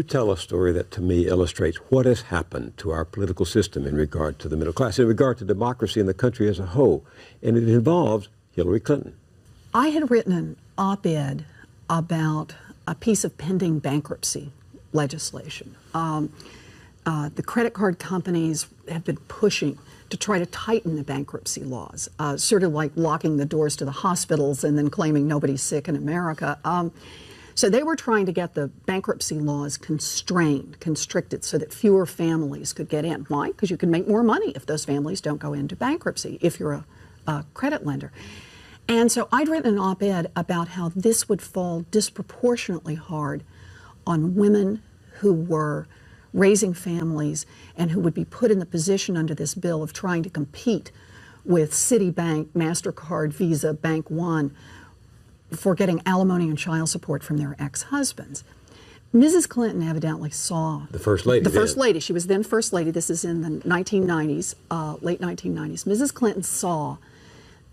you tell a story that to me illustrates what has happened to our political system in regard to the middle class, in regard to democracy in the country as a whole, and it involves Hillary Clinton. I had written an op-ed about a piece of pending bankruptcy legislation. The credit card companies have been pushing to try to tighten the bankruptcy laws, sort of like locking the doors to the hospitals and then claiming nobody's sick in America. So they were trying to get the bankruptcy laws constricted, so that fewer families could get in. Why? Because you can make more money if those families don't go into bankruptcy, if you're a credit lender. And so I'd written an op-ed about how this would fall disproportionately hard on women who were raising families and who would be put in the position under this bill of trying to compete with Citibank, MasterCard, Visa, Bank One for getting alimony and child support from their ex-husbands. Mrs. Clinton evidently saw the First Lady. The First Lady. She was then First Lady. This is in the 1990s, late 1990s. Mrs. Clinton saw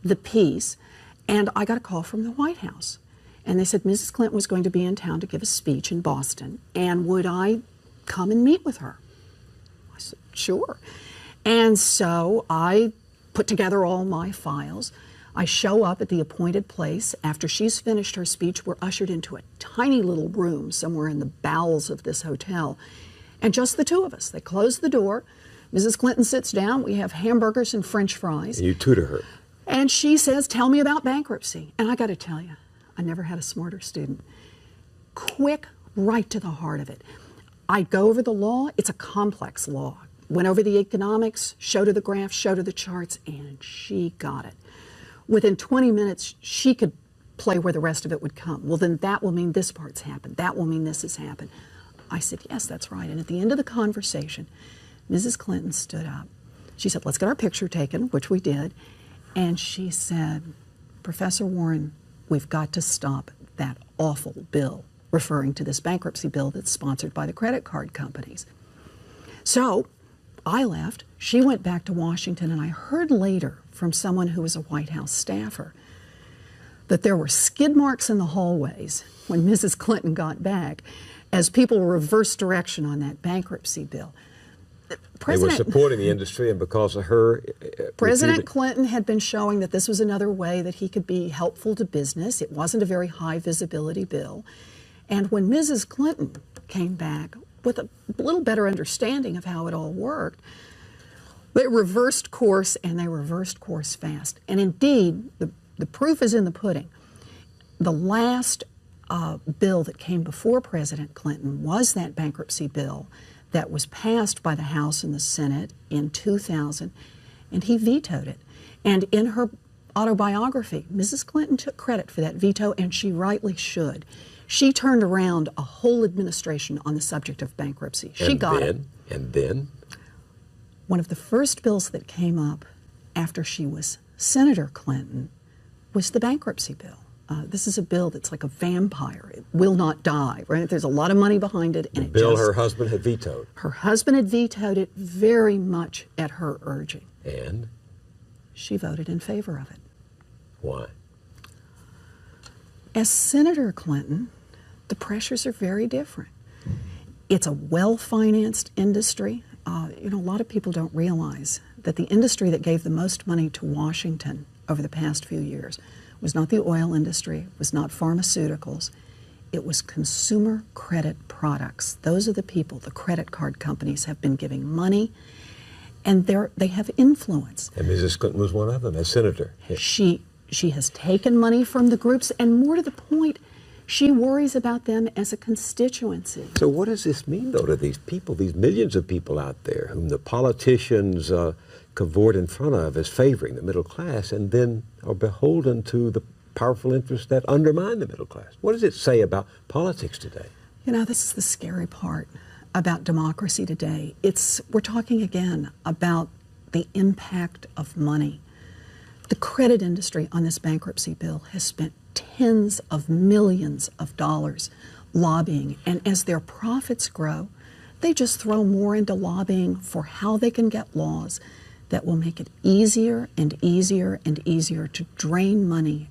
the piece, and I got a call from the White House. And they said Mrs. Clinton was going to be in town to give a speech in Boston, and would I come and meet with her? I said, sure. And so I put together all my files. I show up at the appointed place. After she's finished her speech, we're ushered into a tiny little room somewhere in the bowels of this hotel, and just the two of us. They close the door. Mrs. Clinton sits down. We have hamburgers and French fries. And you tutor her. And she says, tell me about bankruptcy. And I got to tell you, I never had a smarter student. Quick, right to the heart of it. I go over the law. It's a complex law. Went over the economics, showed her the graphs, showed her the charts, and she got it. Within 20 minutes, she could play where the rest of it would come. Well, then that will mean this part's happened. That will mean this has happened. I said, yes, that's right. And at the end of the conversation, Mrs. Clinton stood up. She said, let's get our picture taken, which we did. And she said, Professor Warren, we've got to stop that awful bill, referring to this bankruptcy bill that's sponsored by the credit card companies. So I left. She went back to Washington, and I heard later from someone who was a White House staffer that there were skid marks in the hallways when Mrs. Clinton got back as people reversed direction on that bankruptcy bill. They were supporting the industry, and because of her... President Clinton had been showing that this was another way that he could be helpful to business. It wasn't a very high visibility bill. And when Mrs. Clinton came back with a little better understanding of how it all worked, they reversed course, and they reversed course fast. And indeed, the proof is in the pudding. The last bill that came before President Clinton was that bankruptcy bill that was passed by the House and the Senate in 2000, and he vetoed it. And in her autobiography, Mrs. Clinton took credit for that veto, and she rightly should. She turned around a whole administration on the subject of bankruptcy. She got it. And then? One of the first bills that came up after she was Senator Clinton was the bankruptcy bill. This is a bill that's like a vampire. It will not die, right? There's a lot of money behind it. And the bill her husband had vetoed. Her husband had vetoed it very much at her urging. And? She voted in favor of it. Why? As Senator Clinton, the pressures are very different. It's a well-financed industry. You know, a lot of people don't realize that the industry that gave the most money to Washington over the past few years was not the oil industry, was not pharmaceuticals. It was consumer credit products. Those are the people, the credit card companies have been giving money, and they have influence. And Mrs. Clinton was one of them, as senator. Yeah. She has taken money from the groups, and more to the point, she worries about them as a constituency. So what does this mean, though, to these people, these millions of people out there whom the politicians cavort in front of as favoring the middle class, and then are beholden to the powerful interests that undermine the middle class? What does it say about politics today? You know, this is the scary part about democracy today. We're talking again about the impact of money. The credit industry on this bankruptcy bill has spent tens of millions of dollars lobbying, and as their profits grow, they just throw more into lobbying for how they can get laws that will make it easier and easier and easier to drain money